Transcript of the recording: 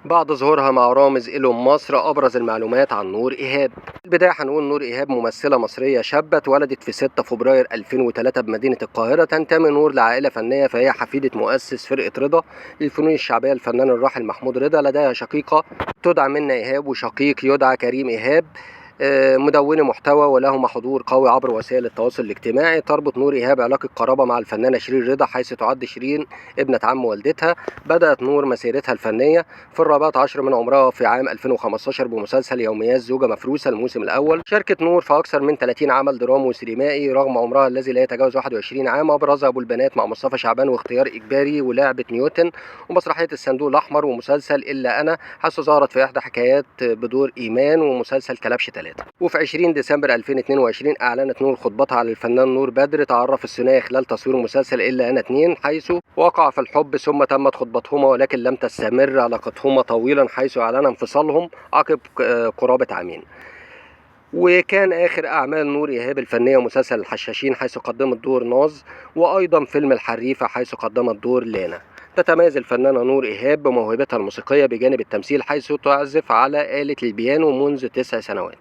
بعد ظهورها مع رامز إيلون مصر. أبرز المعلومات عن نور إيهاب. في البداية هنقول نور إيهاب ممثلة مصرية شابة اتولدت في 6 فبراير 2003 بمدينة القاهرة. تنتمي نور لعائلة فنية، فهي حفيدة مؤسس فرقة رضا للفنون الشعبية الفنان الراحل محمود رضا. لديها شقيقة تدعى منى إيهاب وشقيق يدعى كريم إيهاب، مدوني محتوى ولهما حضور قوي عبر وسائل التواصل الاجتماعي. تربط نور إيهاب علاقة قرابة مع الفنانة شيرين رضا، حيث تعد شيرين ابنة عم والدتها. بدأت نور مسيرتها الفنية في ال14 من عمرها في عام 2015 بمسلسل يوميات زوجة مفروسة الموسم الأول. شاركت نور في أكثر من 30 عمل درامي وسينمائي رغم عمرها الذي لا يتجاوز 21 عام. أبرزها أبو البنات مع مصطفى شعبان واختيار إجباري ولعبة نيوتن ومسرحية الصندوق الأحمر ومسلسل إلا أنا، حيث ظهرت في إحدى حكايات بدور إيمان ومسلسل كلبش 3. وفي 20 ديسمبر 2022 أعلنت نور خطبتها على الفنان نور بدر. تعرف الثنائي خلال تصوير مسلسل إلا أنا 2، حيث وقع في الحب ثم تمت خطبتهما، ولكن لم تستمر علاقتهما طويلا، حيث أعلن انفصالهم عقب قرابة عامين. وكان آخر أعمال نور إيهاب الفنية مسلسل الحشاشين، حيث قدمت دور ناز، وأيضا فيلم الحريفة حيث قدمت دور لانا. تتميز الفنانة نور إيهاب بموهبتها الموسيقية بجانب التمثيل، حيث تعزف على آلة البيانو منذ 9 سنوات.